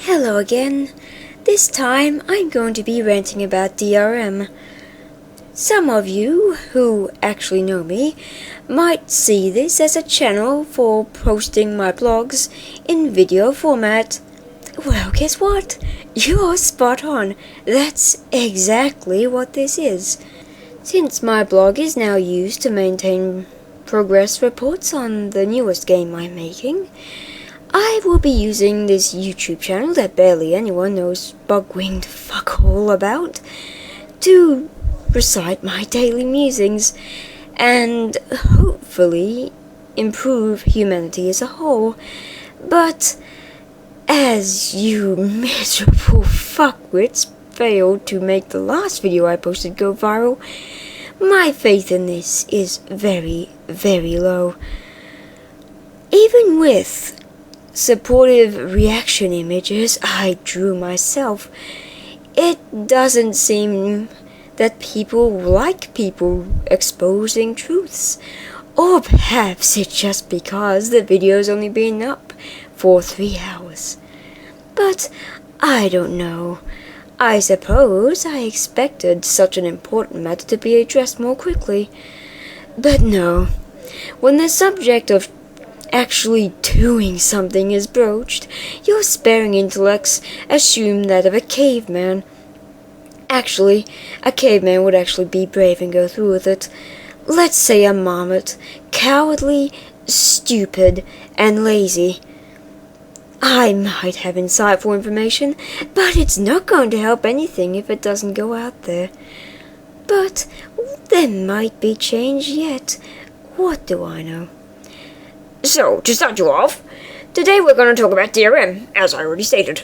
Hello again. This time I'm going to be ranting about DRM. Some of you who actually know me might see this as a channel for posting my blogs in video format. Well, guess what? You're spot on. That's exactly what this is. Since my blog is now used to maintain progress reports on the newest game I'm making, I will be using this YouTube channel that barely anyone knows bug-winged fuck all about to recite my daily musings and hopefully improve humanity as a whole. But as you miserable fuckwits failed to make the last video I posted go viral, my faith in this is very, very low. Even with supportive reaction images I drew myself, it doesn't seem that people like people exposing truths. Or perhaps it's just because the video's only been up for 3 hours. But I don't know. I suppose I expected such an important matter to be addressed more quickly. But no. When the subject of actually doing something is broached, your sparing intellects assume that of a caveman. Actually, a caveman would actually be brave and go through with it. Let's say a marmot, cowardly, stupid, and lazy. I might have insightful information, but it's not going to help anything if it doesn't go out there. But there might be change yet. What do I know? So, to start you off, today we're going to talk about DRM, as I already stated.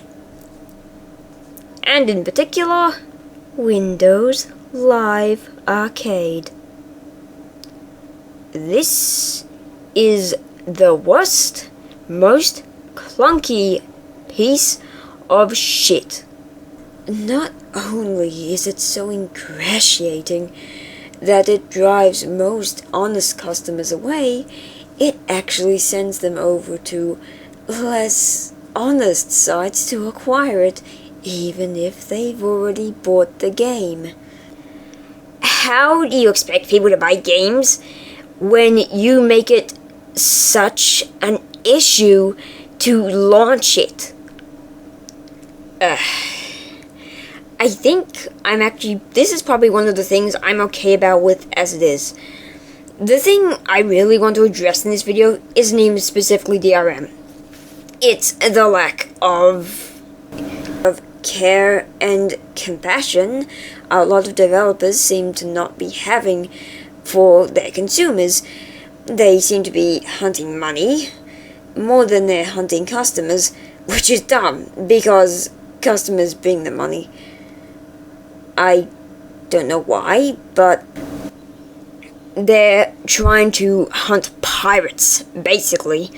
And in particular, Windows Live Arcade. This is the worst, most clunky piece of shit. Not only is it so ingratiating that it drives most honest customers away, it actually sends them over to less honest sites to acquire it, even if they've already bought the game. How do you expect people to buy games when you make it such an issue to launch it? I think this is probably one of the things I'm okay about with as it is. The thing I really want to address in this video isn't even specifically DRM. It's the lack of care and compassion a lot of developers seem to not be having for their consumers. They seem to be hunting money more than they're hunting customers, which is dumb, because customers bring the money. I don't know why, but they're trying to hunt pirates, basically.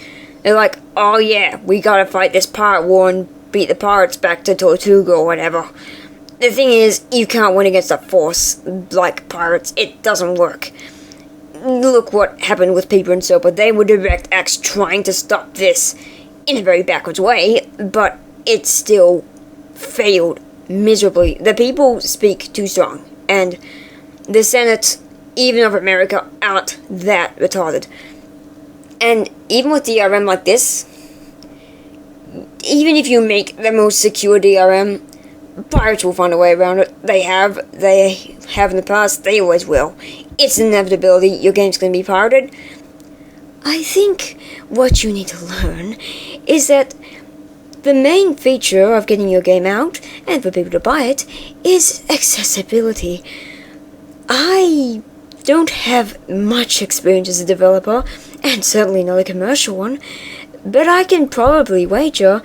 They're like, oh yeah, we gotta fight this pirate war and beat the pirates back to Tortuga or whatever. The thing is, you can't win against a force like pirates. It doesn't work. Look what happened with Paper and Soper. They were direct acts trying to stop this in a very backwards way, but it still failed miserably. The people speak too strong, and the Senate, even of America, aren't that retarded. And even with DRM like this, even if you make the most secure DRM, pirates will find a way around it. They have in the past, they always will. It's an inevitability, your game's going to be pirated. I think what you need to learn is that the main feature of getting your game out, and for people to buy it, is accessibility. I don't have much experience as a developer, and certainly not a commercial one, but I can probably wager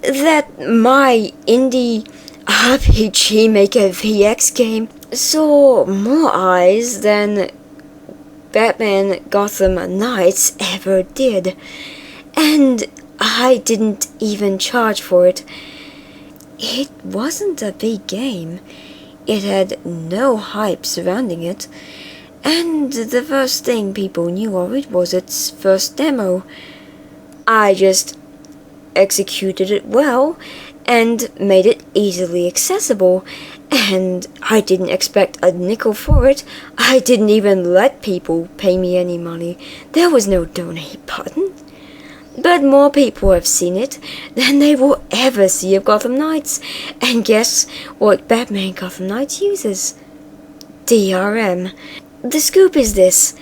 that my indie RPG Maker VX game saw more eyes than Batman Gotham Knights ever did, and I didn't even charge for it. It wasn't a big game. It had no hype surrounding it, and the first thing people knew of it was its first demo. I just executed it well, and made it easily accessible. And I didn't expect a nickel for it. I didn't even let people pay me any money. There was no donate button. But more people have seen it than they will ever see of Gotham Knights. And guess what Batman Gotham Knights uses? DRM. The scoop is this.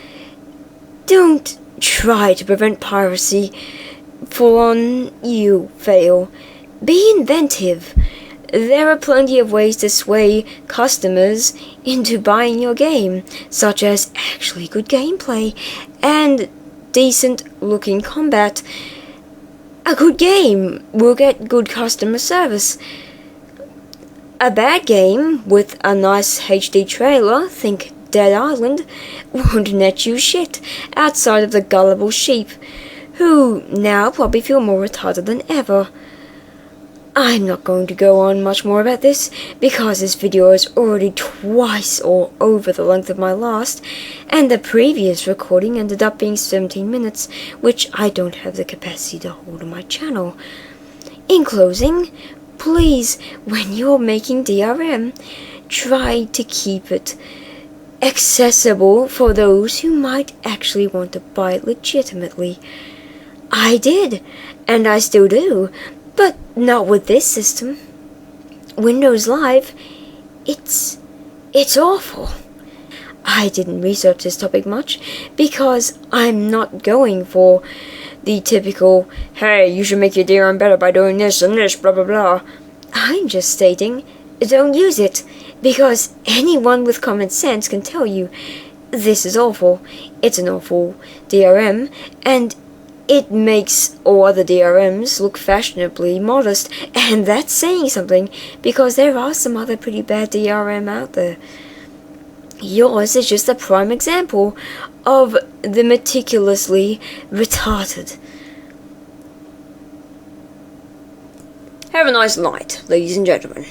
Don't try to prevent piracy. Full on, you fail. Be inventive. There are plenty of ways to sway customers into buying your game, such as actually good gameplay and decent looking combat. A good game will get good customer service. A bad game with a nice HD trailer, think Dead Island, won't net you shit outside of the gullible sheep, who now probably feel more retarded than ever. I'm not going to go on much more about this, because this video is already twice or over the length of my last, and the previous recording ended up being 17 minutes, which I don't have the capacity to hold on my channel. In closing, please, when you're making DRM, try to keep it accessible for those who might actually want to buy it legitimately. I did, and I still do, but not with this system. Windows Live, it's awful. I didn't research this topic much because I'm not going for the typical, hey, you should make your DRM better by doing this and this, blah blah blah. I'm just stating, don't use it, because anyone with common sense can tell you this is awful. It's an awful DRM, and it makes all other DRMs look fashionably modest, and that's saying something, because there are some other pretty bad DRM out there. Yours is just a prime example of the meticulously retarded. Have a nice night, ladies and gentlemen.